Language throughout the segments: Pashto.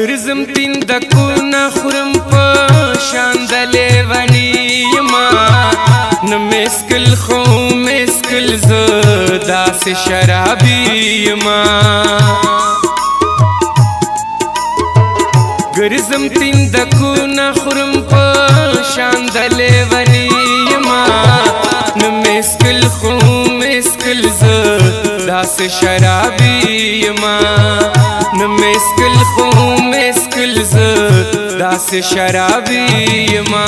ګرځم تیندکونه خورم په شان د لیوني یما نه مسکل خو مسکل زه داسې شرابي یما ګرځم تیندکونه خورم په شان د لیوني یما نه مسکل خو مسکل زه داسې شرابي یما نه مسکل خو مسکل زه داسې شرابي یما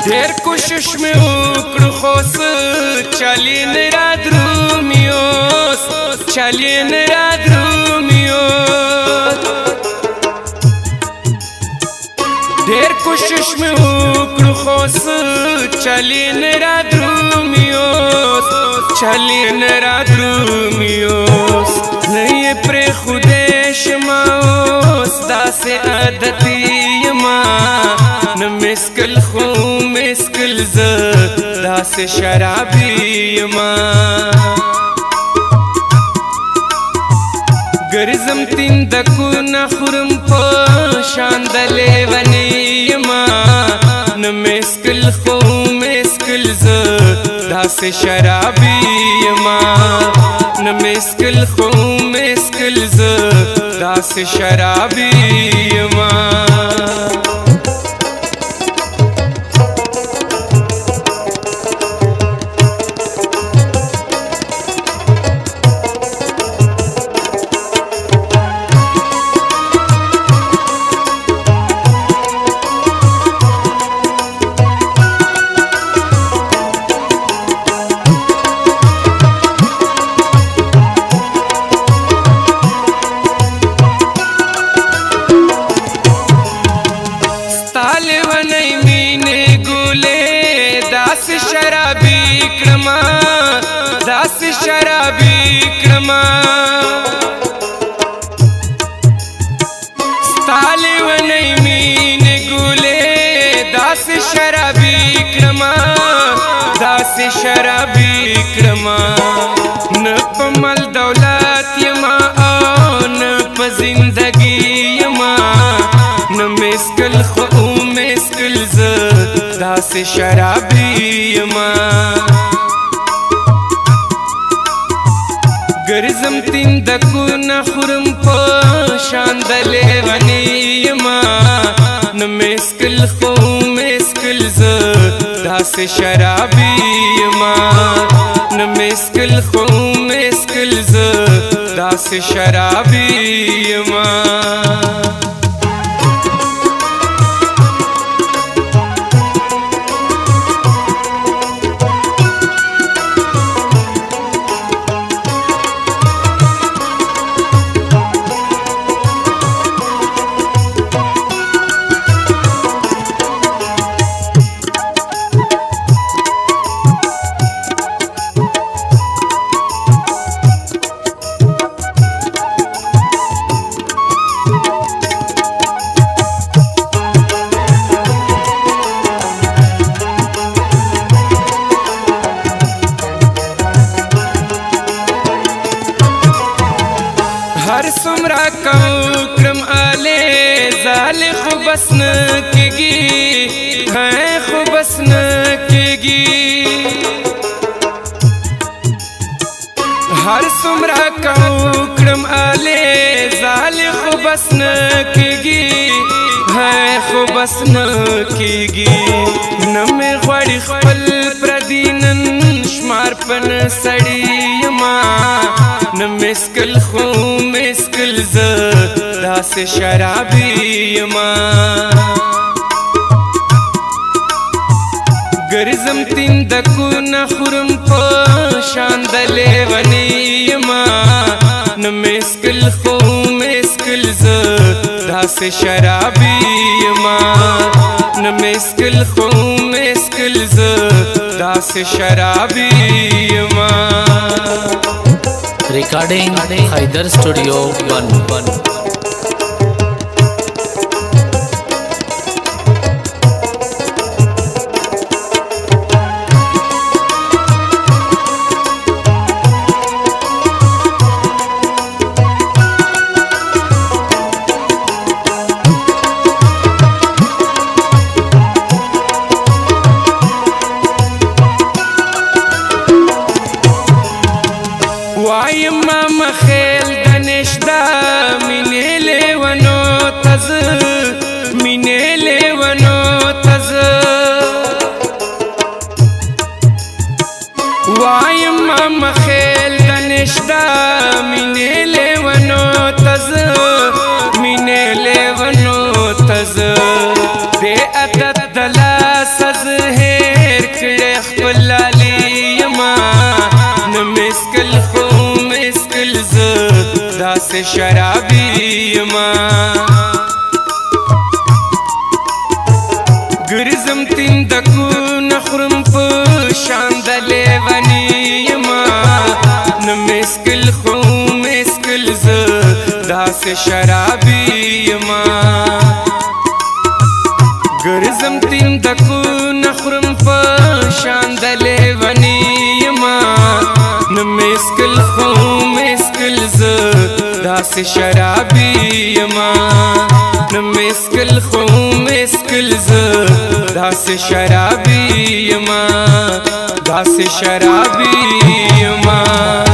ډېر کوشش مې وکړ خو څه چلې نه رادرومي اوس چلې نه رادرومي اوس ډېر کوشش مې وکړ خو څه چلې نه رادرومي اوس چلې نه رادرومي اوس نه یې پرېښودی شمه اوس داسې عادتي یمه نه مسکل خو مسکل زه داسې شرابي یما ګرځم تیندکونه خورم په شان د لیوني یما نه مسکل خو مسکل زه داسې شرابي یما نه مسکل خو مسکل زه داسې شرابي یما شرابي کړما داسې شرابي کړما ستا لیونۍ مینې ګلې داسې شرابي کړما داسې شرابي کړما نه په مال دولت یما او نه په زندګي یما نه مسکل خو مسکل زه داسې شرابي یما ګرځم تیندکونه خورم په شان د لیوني یما نه مسکل خو مسکل زه داسې شرابي یما نه مسکل خو مسکل زه داسې شرابي یما هر څومره کوکرم آلې زالې خو بس نه کېږي خو بس نه کېږي هر څومره کوکرم آلې زالې خو بس نه کېږي خو بس نه کېږي نه مې غواړي خپل پردي نن شمار په نه سړي یما نه مسکل خو مسکل زه داسې شرابي یما ګرځم تندکونه خورم په شان د لیونی یما نه مسکل خو مسکل زه داسې شرابي یما نه مسکل خو مسکل زه داسې شرابي یما Recording Hyder Studio 1 وایم مخیل دنشدا مینې لیونو تز مینې لیونو تز وایم مخیل دنشدا مینې لیونو تز مینې لیونو تز دې عادت دلا سز هیر کړه خپل لالی یما نه مسکل داسې شرابي یما ګرځم تندکونه خورم په شان د لیونی یما نه مسکل خو مسکل زه داسې شرابي یما ګرځم تندکونه خورم په شان د لیونی یما نه مسکل خو مسکل زه داسې شرابي یما نه مسکل خو مسکل زه داسې شرابي یما داسې شرابي یما